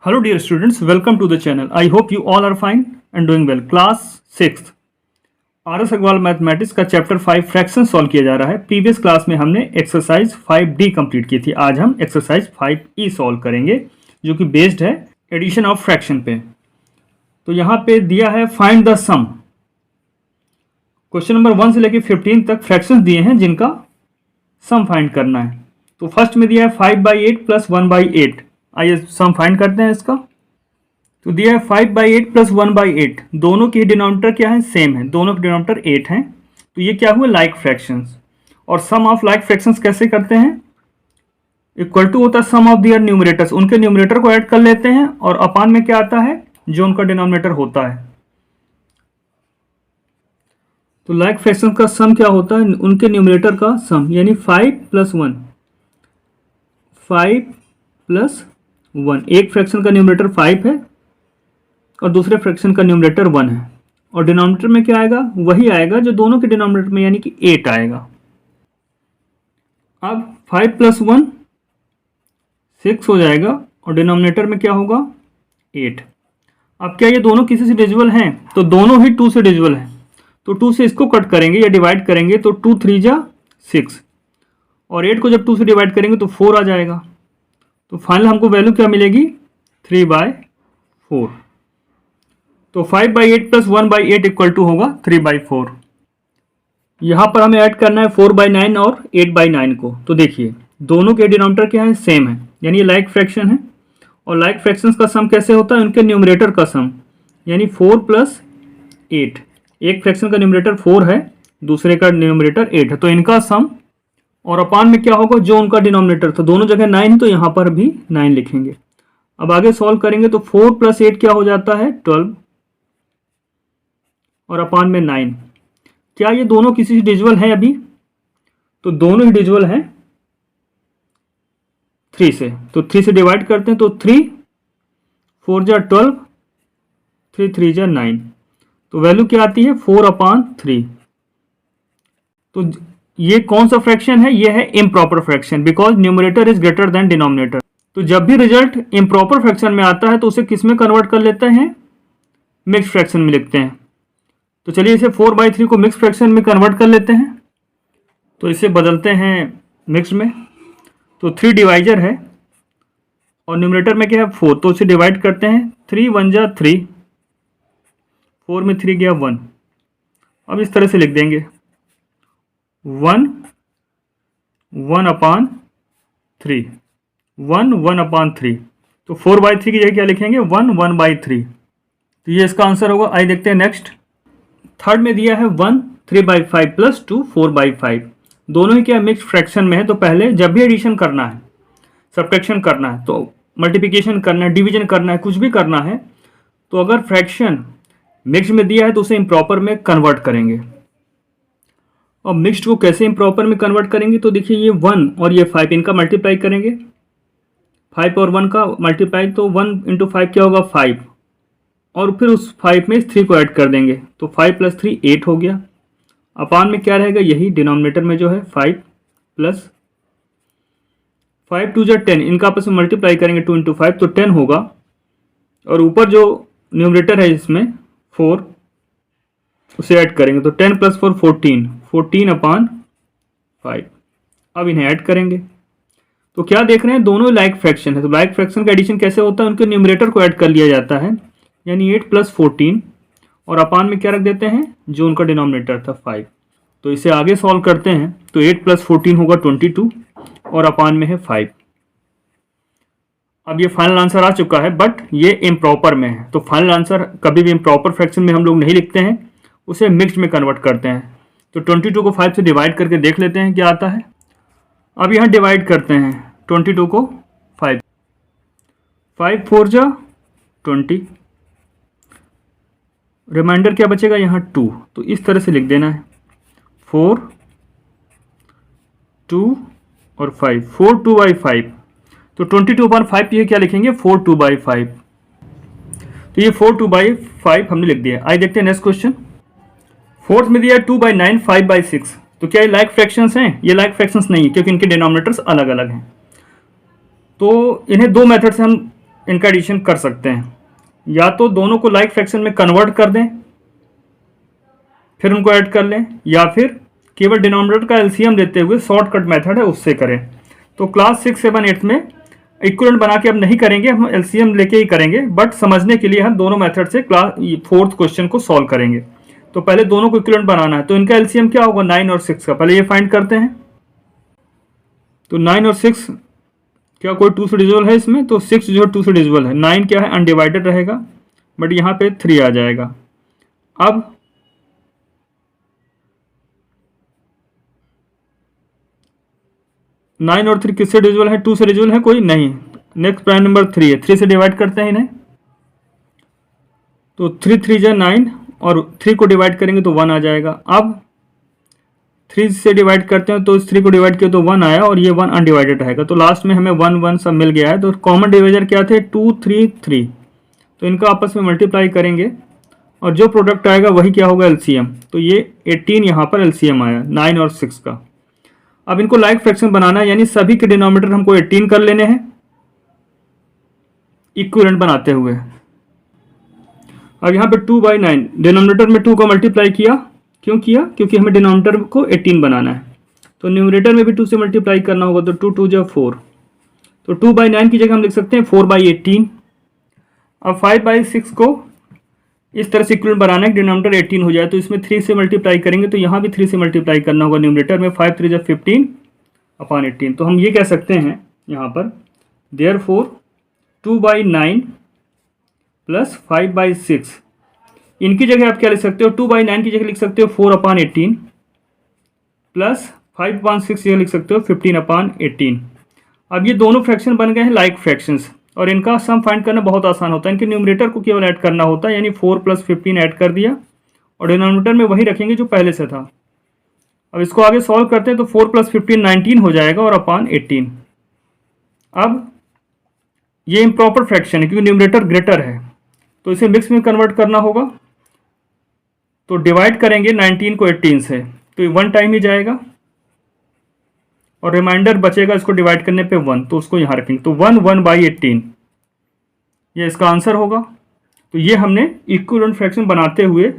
Hello dear students, welcome to the channel. I hope you all are fine and doing well. Class 6 RS Agarwal mathematics का chapter 5 fraction solve किया जा रहा है। Previous class में हमने exercise 5D complete की थी। आज हम एक्सरसाइज 5E सॉल्व करेंगे जो कि बेस्ड है एडिशन ऑफ फ्रैक्शन पे। तो यहाँ पे दिया है find the sum. Question number 1 से लेकर 15 तक फ्रैक्शंस दिए हैं जिनका सम फाइंड करना है। तो फर्स्ट में दिया है 5/8 प्लस 1/8। आइए सम फाइंड करते हैं इसका। तो दिया है 5/8 प्लस 1/8, दोनों के डिनोमिनेटर क्या है, सेम है, दोनों के डिनोमिनेटर 8 हैं। तो ये क्या हुआ, लाइक फ्रैक्शंस। और सम ऑफ लाइक फ्रैक्शंस कैसे करते हैं, इक्वल टू होता है सम ऑफ दियर न्यूमरेटर्स, उनके न्यूमरेटर को ऐड कर लेते हैं और अपान में क्या आता है, जो उनका डिनोमिनेटर होता है। तो लाइक फ्रैक्शंस का सम क्या होता है, उनके न्यूमरेटर का सम, यानी 5 + 1, 5 + 1। एक फ्रैक्शन का न्यूमरेटर 5 है और दूसरे फ्रैक्शन का न्यूमरेटर 1 है, और डिनोमिनेटर में क्या आएगा, वही आएगा जो दोनों के डिनोमिनेटर में, यानी कि 8 आएगा। अब 5 + 1 6 हो जाएगा और डिनोमिनेटर में क्या होगा, 8। अब क्या ये दोनों किसी से डिविजिबल हैं, तो दोनों ही 2 से डिविजिबल हैं। तो 2 से इसको कट करेंगे या डिवाइड करेंगे तो 2 3 जा 6, और 8 को जब 2 से डिवाइड करेंगे तो 4 आ जाएगा। तो फाइनल हमको वैल्यू क्या मिलेगी, 3/4। तो 5/8 प्लस 1/8 इक्वल टू होगा 3/4। यहाँ पर हमें ऐड करना है 4/9 और 8/9 को। तो देखिए दोनों के डिनोमिनेटर क्या है, सेम है, यानी ये लाइक फ्रैक्शन है। और लाइक फ्रैक्शंस का सम कैसे होता है, उनके न्यूमरेटर का सम, यानी 4 + 8। एक फ्रैक्शन का न्यूमरेटर 4 है, दूसरे का न्यूमरेटर 8 है, तो इनका सम, और अपान में क्या होगा, जो उनका डिनोमिनेटर था, दोनों जगह 9 है तो यहाँ पर भी 9 लिखेंगे। अब आगे सॉल्व करेंगे तो 4 + 8 क्या हो जाता है, 12, और अपान में 9। क्या ये दोनों किसी से डिविजिबल हैं अभी, तो दोनों ही डिविजिबल हैं 3 से। तो 3 से डिवाइड करते हैं तो 3 4 जा 12, 3 3 जा 9। तो वैल्यू क्या आती है, 4/3। तो ये कौन सा फ्रैक्शन है, ये है improper fraction, because numerator is greater than denominator. तो जब भी रिजल्ट इम्प्रॉपर फ्रैक्शन में आता है तो उसे किस में कन्वर्ट कर लेते हैं, मिक्स फ्रैक्शन में लिखते हैं। तो चलिए इसे 4/3 को मिक्स फ्रैक्शन में कन्वर्ट कर लेते हैं। तो इसे बदलते हैं मिक्स में। तो 3 डिवाइजर है और न्यूमरेटर में क्या है, 4, तो इसे डिवाइड करते हैं। 3 1 जा 3, 4 में 3 गया 1। अब इस तरह से लिख देंगे 1 1/3, 1 1/3। तो 4/3 की जगह क्या लिखेंगे, 1 1/3। तो ये इसका आंसर होगा। आइए देखते हैं नेक्स्ट। थर्ड में दिया है 1 3/5 प्लस 2 4/5। दोनों ही क्या मिक्स फ्रैक्शन में है। तो पहले जब भी एडिशन करना है, सब्ट्रैक्शन करना है, तो मल्टीप्लिकेशन करना है, डिवीजन करना है, कुछ भी करना है, तो अगर फ्रैक्शन मिक्स में दिया है तो उसे इम्प्रॉपर में कन्वर्ट करेंगे। और मिक्स्ड को कैसे इम्प्रॉपर में कन्वर्ट करेंगे, तो देखिए ये 1 और ये 5, इनका मल्टीप्लाई करेंगे, 5 और 1 का मल्टीप्लाई, तो 1 × 5 क्या होगा, 5, और फिर उस 5 में 3 को ऐड कर देंगे, तो 5 + 3 8 हो गया। अपान में क्या रहेगा, यही डिनोमिनेटर में जो है 5 + 5 2 जा 10, इनका आपस में मल्टीप्लाई करेंगे 2 × 5 तो 10 होगा। और ऊपर जो न्यूमरेटर है इसमें 4, उसे ऐड करेंगे, तो 10 + 4 14, 14/5। अब इन्हें ऐड करेंगे। तो क्या देख रहे हैं, दोनों लाइक फ्रैक्शन है। तो लाइक फ्रैक्शन का एडिशन कैसे होता है, उनके न्यूमरेटर को ऐड कर लिया जाता है, यानी 8 + 14, और अपान में क्या रख देते हैं, जो उनका डिनोमिनेटर था 5। तो इसे आगे सॉल्व करते हैं तो 8 + 14 होगा 22, और अपान में है 5। अब ये फाइनल आंसर आ चुका है, बट ये इम्प्रॉपर में है। तो फाइनल आंसर कभी भी इम्प्रॉपर फ्रैक्शन में हम लोग नहीं लिखते हैं, उसे मिक्स्ड में कन्वर्ट करते हैं। तो 22 को 5 से डिवाइड करके देख लेते हैं क्या आता है। अब यहाँ डिवाइड करते हैं 22 को 5, 5 4 जा 20, रिमाइंडर क्या बचेगा यहाँ 2। तो इस तरह से लिख देना है 4 2 और 5, 4 2/5। तो 22/5 ये क्या लिखेंगे, 4 2/5। तो ये 4 2/5 हमने लिख दिया। आइए देखते हैं नेक्स्ट क्वेश्चन। फोर्थ में दिया 2/9 5/6। तो क्या ये लाइक फ्रैक्शंस हैं, ये लाइक फ्रैक्शंस नहीं है, क्योंकि इनके डिनोमिनेटर्स अलग अलग हैं। तो इन्हें दो मेथड से हम इनका एडिशन कर सकते हैं। या तो दोनों को लाइक फ्रैक्शन में कन्वर्ट कर दें फिर उनको ऐड कर लें, या फिर केवल डिनोमिनेटर का एलसीएम देते हुए शॉर्टकट मेथड है उससे करें। तो क्लास 6, 7, 8 में इक्विवेलेंट बना के अब नहीं करेंगे, हम एलसीएम लेके ही करेंगे, बट समझने के लिए हम दोनों मेथड से क्लास 4th क्वेश्चन को सॉल्व करेंगे। तो पहले दोनों को इक्विवेलेंट बनाना है, तो इनका एलसीएम क्या होगा 9 और 6 का, पहले ये फाइंड करते हैं। तो 9 और 6 क्या कोई 2 से डिविजिबल है इसमें, तो 6 जो है 2 से डिविजिबल है। 9 क्या है अनडिवाइडेड रहेगा, बट यहाँ पे 3 आ जाएगा। अब 9 और 3 किससे डिविजिबल है, 2 से डिविजिबल है कोई नहीं। नेक्स्ट प्राइम नंबर 3 है, 3 से डिवाइड करते हैं इन्हें, तो 3 3 जा 9 और 3 को डिवाइड करेंगे तो 1 आ जाएगा। अब 3 से डिवाइड करते हैं तो इस 3 को डिवाइड किया तो 1 आया और ये 1 अनडिवाइडेड रहेगा, तो लास्ट में हमें 1 1 सब मिल गया है। तो कॉमन डिवाइजर क्या थे 2 3 3, तो इनका आपस में मल्टीप्लाई करेंगे और जो प्रोडक्ट आएगा वही क्या होगा एलसीएम। तो ये 18 यहाँ पर एलसीएम आया 9 और 6 का। अब इनको लाइक फ्रैक्शन बनाना है, यानी सभी के डिनोमिनेटर हमको 18 कर लेने हैं इक्विवेलेंट बनाते हुए। अब यहाँ पे 2/9 डिनोमिनेटर में 2 का मल्टीप्लाई किया, क्यों किया, क्योंकि हमें डिनोमिनेटर को 18 बनाना है। तो न्यूमरेटर में भी 2 से मल्टीप्लाई करना होगा, तो 2 2 जा 4, तो 2/9 की जगह हम लिख सकते हैं 4/18। अब 5/6 को इस तरह से इक्विवेलेंट बनाना है कि डिनोमिनेटर 18 हो जाए, तो इसमें 3 से मल्टीप्लाई करेंगे, तो यहाँ भी 3 से मल्टीप्लाई करना होगा न्यूमरेटर में। 5 3 जा 15/18। तो हम ये कह सकते हैं यहाँ पर देयरफॉर 2/9 प्लस 5/6, इनकी जगह आप क्या लिख सकते हो, 2/9 की जगह लिख सकते हो 4/18 प्लस 5/6 की जगह लिख सकते हो 15/18। अब ये दोनों फ्रैक्शन बन गए हैं लाइक फ्रैक्शंस, और इनका सम फाइंड करना बहुत आसान होता है। इनके न्यूमरेटर को केवल ऐड करना होता है, यानी 4 + 15 ऐड कर दिया और डिनोमिनेटर में वही रखेंगे जो पहले से था। अब इसको आगे सॉल्व करते हैं, तो 4 + 15 19 हो जाएगा और अपान 18। अब ये इम्प्रॉपर फ्रैक्शन है क्योंकि न्यूमरेटर ग्रेटर है, तो इसे मिक्स में कन्वर्ट करना होगा। तो डिवाइड करेंगे 19 को 18 से, तो ये 1 टाइम ही जाएगा और रिमाइंडर बचेगा इसको डिवाइड करने पे 1, तो उसको यहाँ रखेंगे, तो 1 1/18 ये इसका आंसर होगा। तो ये हमने इक्विवेलेंट फ्रैक्शन बनाते हुए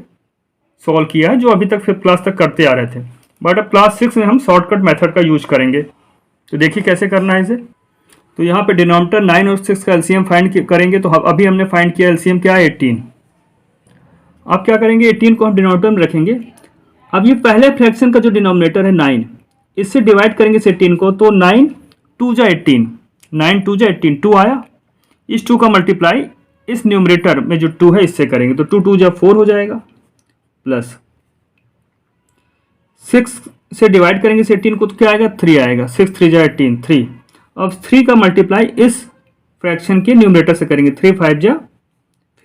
सॉल्व किया है, जो अभी तक 5th क्लास तक करते आ रहे थे, बट अब क्लास 6 में हम शॉर्टकट मेथड का यूज करेंगे। तो देखिए कैसे करना है इसे। तो यहाँ पे डिनोमिनेटर 9 और 6 का एलसीएम फाइंड करेंगे, तो अभी हमने फाइंड किया एलसीएम क्या है 18। अब क्या करेंगे, 18 को हम डिनोमिनेटर में रखेंगे। अब ये पहले फ्रैक्शन का जो डिनोमिनेटर है 9, इससे डिवाइड करेंगे इस 18 को, तो 9 2 जा 18, 9 2 जा 18, 2 आया। इस 2 का मल्टीप्लाई इस न्यूमरेटर में जो 2 है इससे करेंगे, तो 2 2 जा 4 हो जाएगा, प्लस 6 से डिवाइड करेंगे इस 18 को, तो क्या आएगा 3 आएगा, 6 3 जा 18 3। अब 3 का मल्टीप्लाई इस फ्रैक्शन के न्यूमरेटर से करेंगे, 3 5 जा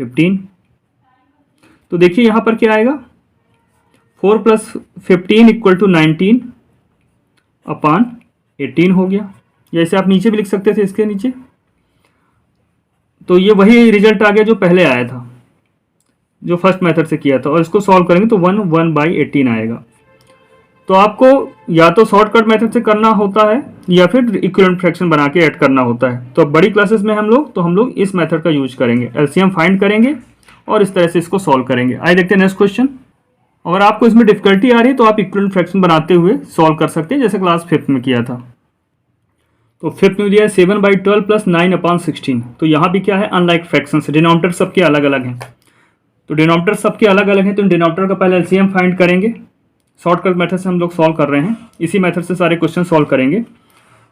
15। तो देखिए यहाँ पर क्या आएगा, 4 + 15 = 19 अपान 18 हो गया। जैसे आप नीचे भी लिख सकते थे इसके नीचे। तो ये वही रिजल्ट आ गया जो पहले आया था, जो फर्स्ट मेथड से किया था, और इसको सॉल्व करेंगे तो 1 1/18 आएगा। तो आपको या तो शॉर्टकट मेथड से करना होता है या फिर इक्विवेलेंट फ्रैक्शन बना के ऐड करना होता है। तो बड़ी क्लासेस में हम लोग इस मेथड का यूज करेंगे, एलसीएम फाइंड करेंगे और इस तरह से इसको सॉल्व करेंगे। आइए देखते हैं नेक्स्ट क्वेश्चन। अगर आपको इसमें डिफिकल्टी आ रही है तो आप इक्विवेलेंट फ्रैक्शन बनाते हुए सॉल्व कर सकते हैं, जैसे क्लास 5th में किया था। तो 5th में दिया है 7/12 + 9/16। तो यहाँ भी क्या है, अनलाइक फ्रैक्शंस, डिनोमिनेटर सबके अलग अलग हैं। तो डिनोमिनेटर सबके अलग अलग हैं, तो डिनोमिनेटर का पहले एलसीएम फाइंड करेंगे। शॉर्टकट मेथड से हम लोग सॉल्व कर रहे हैं, इसी मेथड से सारे क्वेश्चन सॉल्व करेंगे।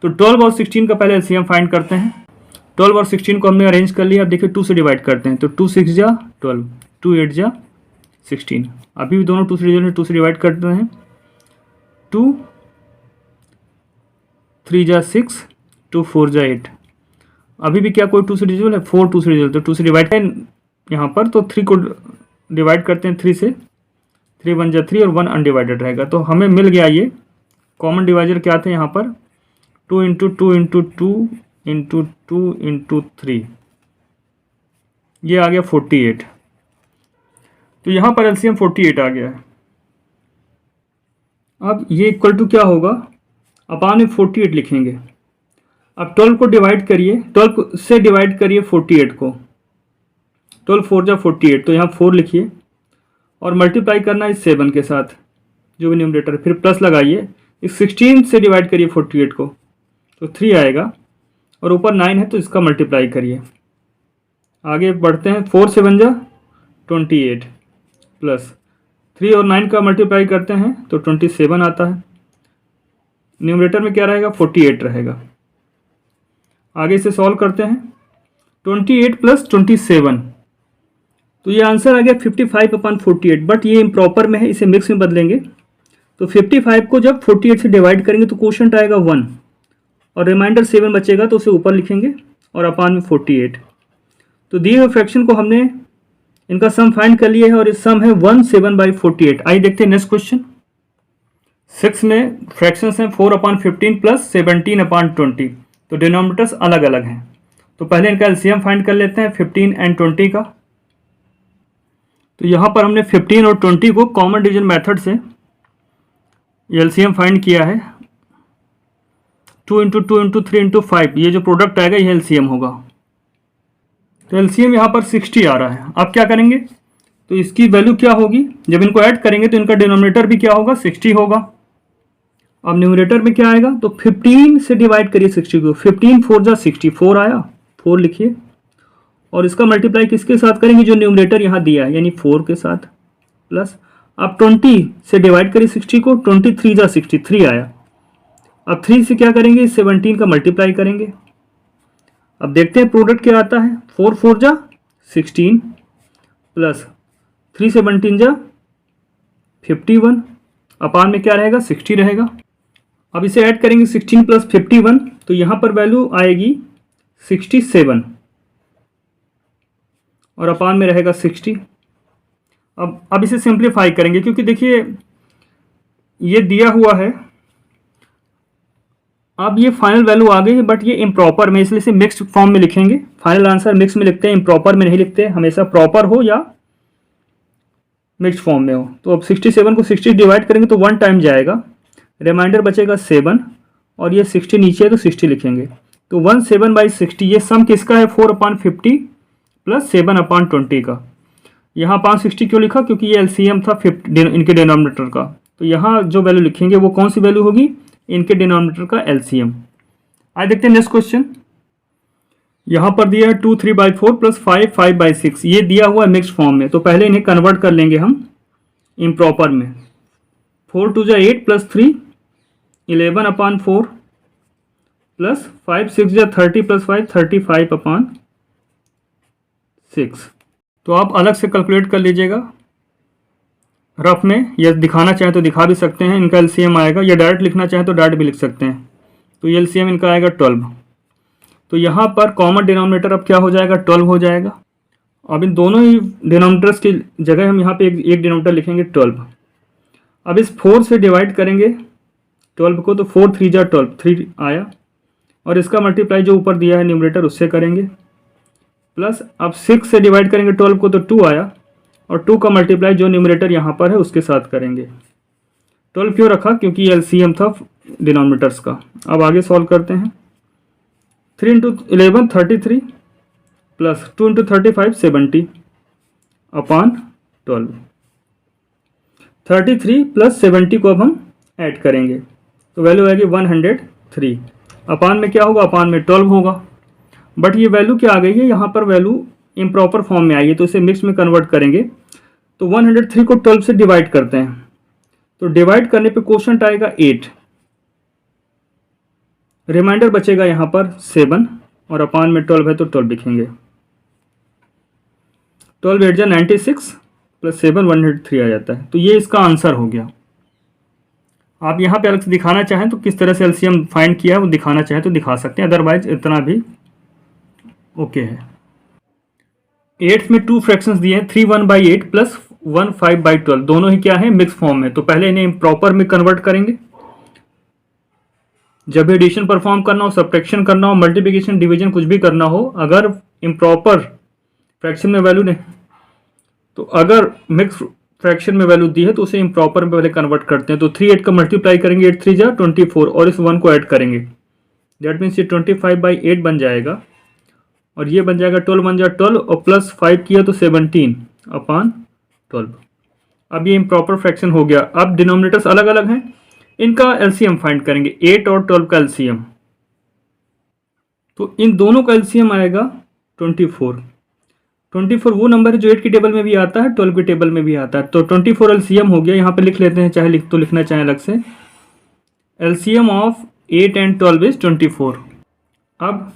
तो 12 और 16 का पहले एलसीएम फाइंड करते हैं। 12 और 16 को हमने अरेंज कर लिया। अब देखिए 2 से डिवाइड करते हैं, तो 2 6 जा 12, 2 8 जा 16। अभी भी दोनों 2 से डिवाइड करते हैं, 2 3 जा 6, 2 4 जा 8। अभी भी क्या कोई 2 से डिविजिबल है, 4 2 से डिविजिबल, तो 2 से डिवाइड करें यहाँ पर, तो 3 को डिवाइड करते हैं 3 से, 3 1 जा 3 और 1 अनडिवाइडेड रहेगा। तो हमें मिल गया ये कॉमन डिवाइजर क्या थे यहाँ पर, 2 × 2 × 2 × 2 × 3, ये आ गया 48। तो यहाँ पर एलसीएम 48 आ गया है। अब ये इक्वल टू क्या होगा, अपान में 48 लिखेंगे। अब 12 को डिवाइड करिए, 12 से डिवाइड करिए 48 को, 12 4 जा 48, तो यहाँ 4 लिखिए और मल्टीप्लाई करना इस 7 के साथ जो भी न्यूमरेटर, फिर प्लस लगाइए, इस 16 से डिवाइड करिए 48 को तो 3 आएगा और ऊपर 9 है तो इसका मल्टीप्लाई करिए। आगे बढ़ते हैं, 4 7 जा 28 प्लस 3 और 9 का मल्टीप्लाई करते हैं तो 27 आता है। न्यूमरेटर में क्या रहेगा, 48 रहेगा। आगे इसे सॉल्व करते हैं, 28 प्लस 27, तो ये आंसर आ गया 55/48, बट ये इम्प्रॉपर में है, इसे मिक्स में बदलेंगे तो 55 को जब 48 से डिवाइड करेंगे तो क्वोशंट आएगा 1 और रिमाइंडर 7 बचेगा तो उसे ऊपर लिखेंगे और अपान में 48। तो दिए हुए फ्रैक्शन को हमने इनका सम फाइंड कर लिया है और इस सम है 17/48। आइए देखते हैं नेक्स्ट क्वेश्चन। 6 में फ्रैक्शंस हैं 4/15 प्लस 17/20, तो डिनोमिनेटर्स अलग अलग हैं। तो पहले इनका एलसीएम फाइंड कर लेते हैं 15 एंड 20 का। तो यहाँ पर हमने 15 और 20 को कॉमन डिवीजन मेथड से एलसीएम फाइंड किया है। 2 × 2 × 3 × 5, ये जो प्रोडक्ट आएगा ये एलसीएम होगा। तो एलसीएम यहाँ पर 60 आ रहा है। अब क्या करेंगे, तो इसकी वैल्यू क्या होगी, जब इनको ऐड करेंगे तो इनका डिनोमिनेटर भी क्या होगा, 60 होगा। अब न्यूमरेटर में क्या आएगा, तो 15 से डिवाइड करिए 60 को, 15 4 जा 64 आया, 4 लिखिए और इसका मल्टीप्लाई किसके साथ करेंगे, जो न्यूमरेटर यहाँ दिया है यानी 4 के साथ, प्लस अब 20 से डिवाइड करिए 60 को, 23 जा 63 आया। अब 3 से क्या करेंगे, 17 का मल्टीप्लाई करेंगे। अब देखते हैं प्रोडक्ट क्या आता है, 4 4 जा 16 प्लस 3 17 जा 51, अपान में क्या रहेगा, 60 रहेगा। अब इसे ऐड करेंगे 16 प्लस 51, तो यहाँ पर वैल्यू आएगी 67 और अपान में रहेगा 60। अब इसे सिंप्लीफाई करेंगे, क्योंकि देखिए ये दिया हुआ है, अब ये फाइनल वैल्यू आ गई है बट ये इम्प्रॉपर में, इसलिए इसे मिक्स्ड फॉर्म में लिखेंगे। फाइनल आंसर मिक्स में लिखते हैं, इम्प्रॉपर में नहीं लिखते, हमेशा प्रॉपर हो या मिक्स्ड फॉर्म में हो। तो अब 67 को 60 डिवाइड करेंगे तो 1 टाइम जाएगा, रिमाइंडर बचेगा 7 और ये 60 नीचे है तो 60 लिखेंगे। तो 17/60, ये सम किसका है, 4/50 प्लस 7/20 का। यहाँ 560 क्यों लिखा, क्योंकि ये एलसीएम था इनके डिनोमिनेटर का। तो यहाँ जो वैल्यू लिखेंगे वो कौन सी वैल्यू होगी, इनके डिनोमिनेटर का एलसीएम। आइए देखते हैं नेक्स्ट क्वेश्चन। यहाँ पर दिया है 2 3/4 प्लस 5 5/6, ये दिया हुआ है मिक्स्ड फॉर्म में, तो पहले इन्हें कन्वर्ट कर लेंगे हम इम्प्रॉपर में। 4 2 जा 8 प्लस 3 11/4 प्लस 5 6 जा 30 प्लस 5 35/6। तो आप अलग से कैलकुलेट कर लीजिएगा रफ में, या दिखाना चाहें तो दिखा भी सकते हैं। इनका एलसीएम आएगा, या डायरेक्ट लिखना चाहें तो डायरेक्ट भी लिख सकते हैं। तो ये एलसीएम इनका आएगा 12। तो यहाँ पर कॉमन डिनोमिनेटर अब क्या हो जाएगा, 12 हो जाएगा। अब इन दोनों ही डिनोमिनेटर्स की जगह हम यहाँ पे एक डिनोमिनेटर लिखेंगे 12। अब इस 4 से डिवाइड करेंगे 12 को, तो 4 3 जा 12, 3 आया और इसका मल्टीप्लाई जो ऊपर दिया है न्यूमरेटर उससे करेंगे, प्लस अब 6 से डिवाइड करेंगे 12 को तो 2 आया और 2 का मल्टीप्लाई जो न्यूमरेटर यहाँ पर है उसके साथ करेंगे। 12 क्यों रखा, क्योंकि एलसीएम था डिनोमिनेटर्स का। अब आगे सॉल्व करते हैं, 3 × 11 33 प्लस 2 × 35 70 अपान 12। 33 प्लस 70 को अब हम ऐड करेंगे तो वैल्यू आएगी 103। अपान में क्या होगा, अपान में 12 होगा। बट ये वैल्यू क्या आ गई है, यहाँ पर वैल्यू इम्प्रॉपर फॉर्म में आई है, तो इसे मिक्स में कन्वर्ट करेंगे। तो 103 को 12 से डिवाइड करते हैं, तो डिवाइड करने पे क्वोशंट आएगा 8, रिमाइंडर बचेगा यहाँ पर 7 और अपान में 12 है तो 12 लिखेंगे। 12 8 जा 96 प्लस 7 103 आ जाता है। तो ये इसका आंसर हो गया। आप यहाँ पे अलग से दिखाना चाहें तो किस तरह से एलसीएम फाइंड किया है वो दिखाना चाहें तो दिखा सकते हैं, अदरवाइज इतना भी ओके है। 8th में 2 फ्रैक्शंस दिए हैं, 3 1/8 प्लस 1 5/12, दोनों ही क्या है, मिक्स फॉर्म में। तो पहले इन्हें प्रॉपर में कन्वर्ट करेंगे। जब भी एडिशन परफॉर्म करना हो, सब्ट्रैक्शन करना हो, मल्टीप्लिकेशन डिवीजन कुछ भी करना हो, अगर इम्प्रॉपर फ्रैक्शन में वैल्यू नहीं, तो अगर मिक्स फ्रैक्शन में वैल्यू दी है तो उसे इम्प्रॉपर में पहले कन्वर्ट करते हैं। तो 3 8 का मल्टीप्लाई करेंगे, 8 3 जा 24 और इस 1 को ऐड करेंगे दैट मीन्स ये 25/8 बन जाएगा, और ये बन जाएगा 12 बन जाएगा 12, और प्लस 5 किया तो 17/12। अब ये इम्प्रॉपर फ्रैक्शन हो गया। अब डिनोमिनेटर्स अलग अलग हैं, इनका एलसीएम फाइंड करेंगे, 8 और 12 का एलसीएम। तो इन दोनों का एलसीएम आएगा 24। 24 वो नंबर है जो 8 की टेबल में भी आता है, 12 की टेबल में भी आता है। तो 24 एलसीएम हो गया, यहाँ पे लिख लेते हैं, चाहे लिखना चाहें अलग से। LCM of 8 and 12 is 24। अब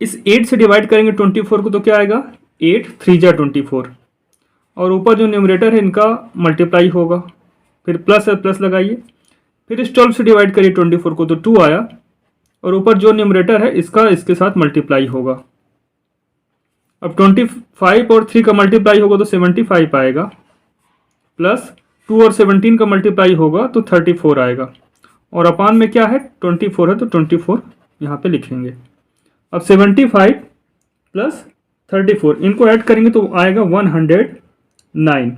इस 8 से डिवाइड करेंगे 24 को, तो क्या आएगा, 8 3 जा 24, और ऊपर जो न्यूमरेटर है इनका मल्टीप्लाई होगा, फिर प्लस है प्लस लगाइए, फिर इस 12 से डिवाइड करिए 24 को, तो 2 आया, और ऊपर जो न्यूमरेटर है इसका इसके साथ मल्टीप्लाई होगा। अब 25 और 3 का मल्टीप्लाई होगा तो 75 आएगा, प्लस 2 और 17 का मल्टीप्लाई होगा तो 34 आएगा, और अपान में क्या है, 24 है तो 24 यहाँ पे लिखेंगे। अब 75 प्लस 34 इनको ऐड करेंगे तो आएगा 109।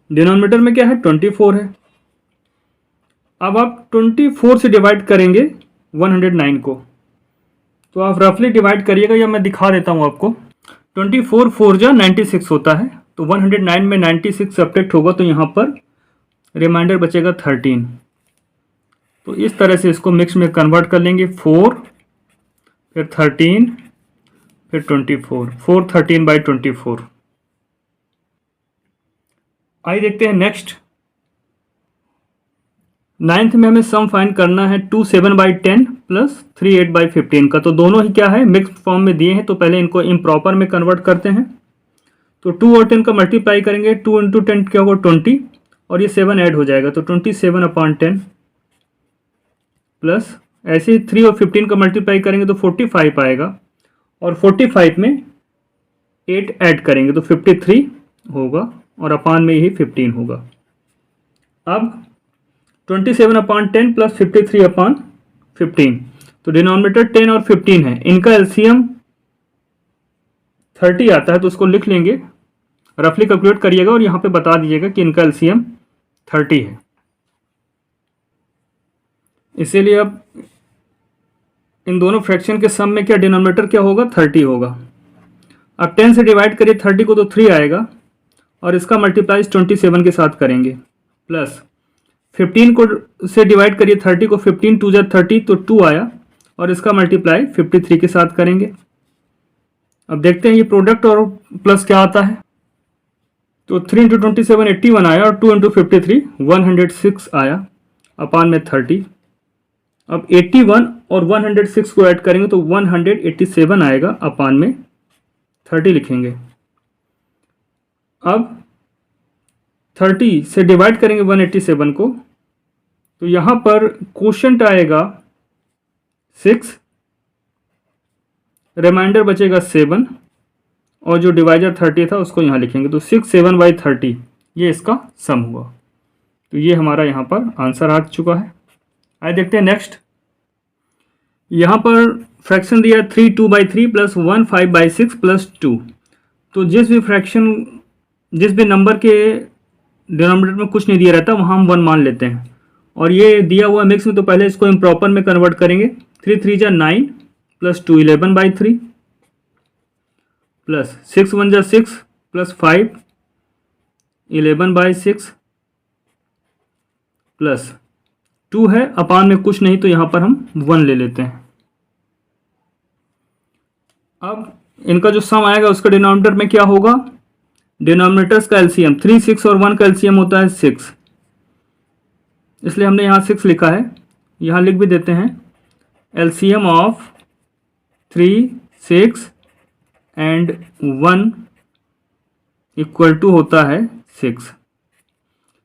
डिनोमिनेटर में क्या है, 24 है। अब आप 24 से डिवाइड करेंगे 109 को, तो आप रफली डिवाइड करिएगा, या मैं दिखा देता हूँ आपको। 24 4 जा 96 होता है, तो 109 में 96 सब्ट्रैक्ट होगा, तो यहाँ पर रिमाइंडर बचेगा 13। तो इस तरह से इसको मिक्स में कन्वर्ट कर लेंगे, 4 फिर 13 फिर 24, 4 13/24। आइए देखते हैं नेक्स्ट। 9th में हमें सम फाइंड करना है 2 7/10 प्लस 3 8/15 का। तो दोनों ही क्या है, मिक्स फॉर्म में दिए हैं, तो पहले इनको इम्प्रॉपर में कन्वर्ट करते हैं। तो 2 और 10 का मल्टीप्लाई करेंगे, 2 × 10 क्या होगा 20, और ये 7 ऐड हो जाएगा, तो 27/10 प्लस ऐसे ही 3 और 15 का मल्टीप्लाई करेंगे तो 45 आएगा, और 45 में 8 ऐड करेंगे तो 53 होगा, और अपान में यही 15 होगा। अब 27/10 प्लस 53/15, तो डिनोमिनेटर 10 और 15 है, इनका एलसीएम 30 आता है, तो उसको लिख लेंगे, रफली कैलकुलेट करिएगा और यहाँ पे बता दीजिएगा कि इनका एलसीएम 30 है। इसीलिए अब इन दोनों फ्रैक्शन के सम में क्या, डिनोमिनेटर क्या होगा, 30 होगा। अब 10 से डिवाइड करिए 30 को तो 3 आएगा, और इसका मल्टीप्लाई 27 के साथ करेंगे, प्लस 15 को से डिवाइड करिए 30 को, 15 2 जा 30 तो 2 आया, और इसका मल्टीप्लाई 53 के साथ करेंगे। अब देखते हैं ये प्रोडक्ट और प्लस क्या आता है। तो 3 × 27 81 आया, और 2 × 53 106 आया, अपान में 30। अब 81 और 106 को ऐड करेंगे तो 187 आएगा, अपान में 30 लिखेंगे। अब 30 से डिवाइड करेंगे 187 को, तो यहाँ पर क्वोशंट आएगा 6, रिमाइंडर बचेगा 7, और जो डिवाइजर 30 था उसको यहाँ लिखेंगे, तो 6 7/30 ये इसका सम हुआ। तो ये हमारा यहाँ पर आंसर आ चुका है। आइए देखते हैं नेक्स्ट। यहाँ पर फ्रैक्शन दिया 3 2/3 प्लस 1 5/6 प्लस 2। तो जिस भी नंबर के डिनोमिनेटर में कुछ नहीं दिया रहता वहाँ हम 1 मान लेते हैं, और ये दिया हुआ मिक्स में, तो पहले इसको इम्प्रॉपर में कन्वर्ट करेंगे। 3 3 जा 9 प्लस 2 11/3 प्लस 6 1 जा 6 प्लस 5 11/6 प्लस 2 है, अपान में कुछ नहीं, तो यहाँ पर हम 1 ले लेते हैं। अब इनका जो सम आएगा उसका डिनोमिनेटर में क्या होगा, डिनोमिनेटर्स का एलसीएम 3 6 और 1 का एलसीएम होता है 6, इसलिए हमने यहाँ 6 लिखा है। यहाँ लिख भी देते हैं, LCM of 3 6 and 1 equal to होता है 6,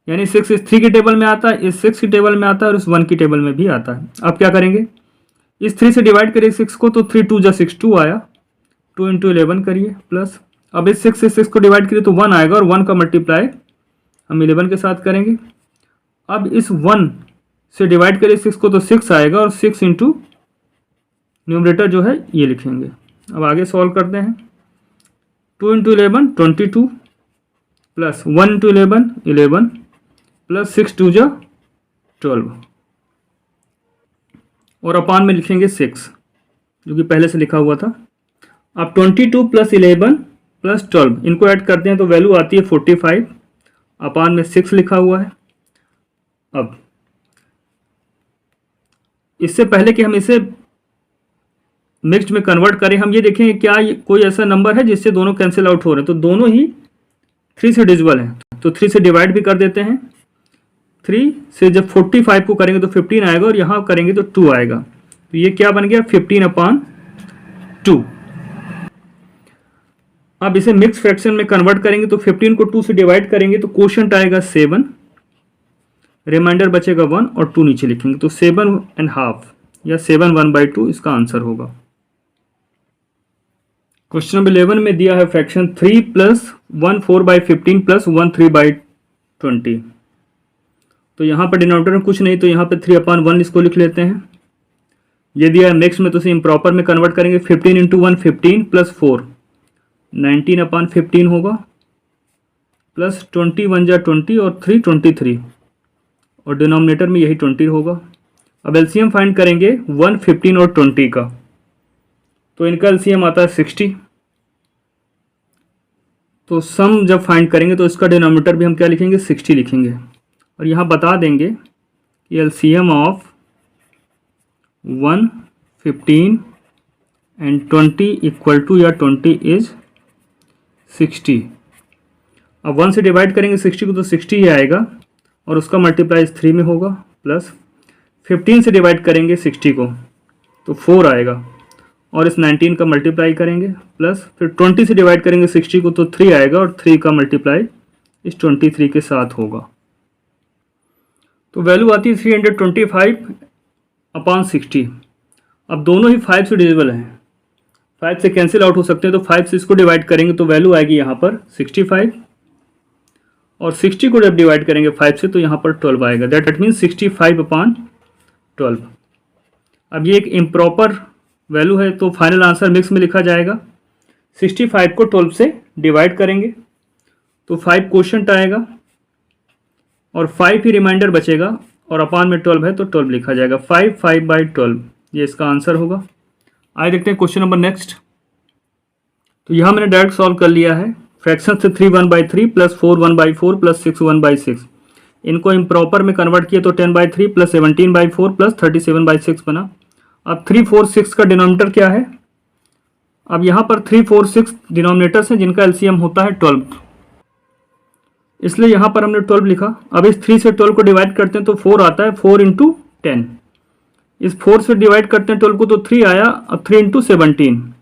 यानी 6 इस 3 की टेबल में आता है, इस 6 की टेबल में आता है, और इस 1 की टेबल में भी आता है। अब क्या करेंगे, इस 3 से डिवाइड करिए 6 को, तो 3 2 जा 6 2 आया, 2 × 11 करिए, प्लस अब इस 6 से 6 को डिवाइड करिए तो 1 आएगा, और 1 का मल्टीप्लाई हम 11 के साथ करेंगे। अब इस 1 से डिवाइड करिए 6 को, तो 6 आएगा, और 6 × न्यूमरेटर जो है ये लिखेंगे। अब आगे सॉल्व करते हैं। 2 × 11 22 प्लस 1 × 11 11 प्लस 6 2 जा 12। और अपान में लिखेंगे 6 जो कि पहले से लिखा हुआ था। अब 22 + 11 + 12 इनको ऐड करते हैं तो वैल्यू आती है 45, अपान में 6 लिखा हुआ है। अब इससे पहले कि हम इसे मिक्स्ड में कन्वर्ट करें, हम ये देखेंगे क्या कोई ऐसा नंबर है जिससे दोनों कैंसिल आउट हो रहे हैं। तो दोनों ही 3 से डिविजिबल हैं, तो 3 से डिवाइड भी कर देते हैं। 3 से जब 45 को करेंगे तो 15 आएगा और यहाँ करेंगे तो 2 आएगा। तो ये क्या बन गया 15/2। अब इसे मिक्स फ्रैक्शन में कन्वर्ट करेंगे तो 15 को 2 से डिवाइड करेंगे तो क्वोशंट आएगा 7, रिमाइंडर बचेगा 1 और 2 नीचे लिखेंगे तो 7.5 या 7 1/2 इसका आंसर होगा। क्वेश्चन नंबर 11 में दिया है फ्रैक्शन 3 + 1 4/15 + 1 3/20। तो यहाँ पर डिनोमिनेटर में कुछ नहीं, तो यहाँ पे 3/1 इसको लिख लेते हैं। ये दिया है नेक्स्ट में, तो इसे इम्प्रॉपर में कन्वर्ट करेंगे। 15 × 1 15 + 4 19/15 होगा, प्लस 20 1 जा 20 और 3 23 और डिनोमिनेटर में यही 20 होगा। अब एलसीएम फाइंड करेंगे 1 15 और 20 का, तो इनका एलसीएम आता है 60। तो सम जब फाइंड करेंगे तो इसका डिनोमिनेटर भी हम क्या लिखेंगे 60 लिखेंगे। और यहाँ बता देंगे कि LCM of 1 15 and 20 equal to या 20 इज 60। अब 1 से डिवाइड करेंगे 60 को तो 60 ही आएगा और उसका मल्टीप्लाई 3 में होगा, प्लस 15 से डिवाइड करेंगे 60 को तो 4 आएगा और इस 19 का मल्टीप्लाई करेंगे, प्लस फिर 20 से डिवाइड करेंगे 60 को तो 3 आएगा और 3 का मल्टीप्लाई इस 23 के साथ होगा। तो वैल्यू आती है 325/60। अब दोनों ही 5 से डिविजिबल हैं, 5 से कैंसिल आउट हो सकते हैं, तो 5 से इसको डिवाइड करेंगे तो वैल्यू आएगी यहाँ पर 65 और 60 को जब डिवाइड करेंगे 5 से तो यहाँ पर 12 आएगा। That means 65/12। अब ये एक इम्प्रॉपर वैल्यू है तो फाइनल आंसर मिक्स में लिखा जाएगा। 65 को 12 से डिवाइड करेंगे तो 5 क्वोशंट आएगा और 5 ही रिमाइंडर बचेगा और अपान में 12 है तो 12 लिखा जाएगा। 5/12 ये इसका आंसर होगा। आइए देखते हैं क्वेश्चन नंबर नेक्स्ट। तो यहाँ मैंने डायरेक्ट सॉल्व कर लिया है। फ्रैक्शन से 3 1/3 + 4 1/4 + 6 1/6 इनको इम्प्रॉपर में कन्वर्ट किया तो 10/3 + 17/4 + 37/6 बना। अब 3 4 6 का डिनोमिनेटर क्या है? अब यहाँ पर 3 4 6 डिनोमिनेटर्स हैं जिनका एलसीएम होता है 12, इसलिए यहाँ पर हमने 12 लिखा। अब इस 3 से 12 को डिवाइड करते हैं तो 4 आता है, 4 × 10। इस 4 से डिवाइड करते हैं 12 को तो 3 आया, अब 3 × 17।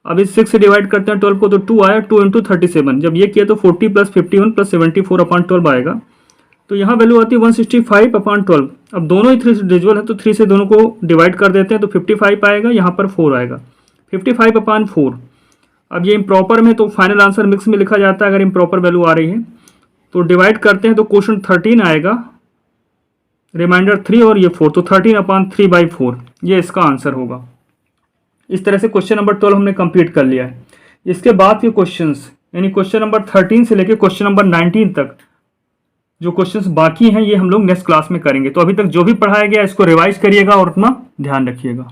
अब इस 6 से डिवाइड करते हैं 12 को तो 2 आया, 2 × 37। जब ये किया तो 40 + 51 + 74/12 आएगा। तो यहाँ वैल्यू आती है 165/12। अब दोनों ही 3 से डिविजिबल है तो 3 से दोनों को डिवाइड कर देते हैं तो 55 आएगा, यहाँ पर 4 आएगा। 55/4। अब ये इम्प्रॉपर में तो फाइनल आंसर मिक्स में लिखा जाता है अगर इम्प्रॉपर वैल्यू आ रही है तो डिवाइड करते हैं तो क्वोशंट 13 आएगा, रिमाइंडर 3 और ये 4 तो 13/3/4 ये इसका आंसर होगा। इस तरह से क्वेश्चन नंबर 12 हमने कंप्लीट कर लिया है। इसके बाद के क्वेश्चंस यानी क्वेश्चन नंबर 13 से लेकर क्वेश्चन नंबर 19 तक जो क्वेश्चंस बाकी हैं ये हम लोग नेक्स्ट क्लास में करेंगे। तो अभी तक जो भी पढ़ाया गया इसको रिवाइज करिएगा और अपना ध्यान रखिएगा।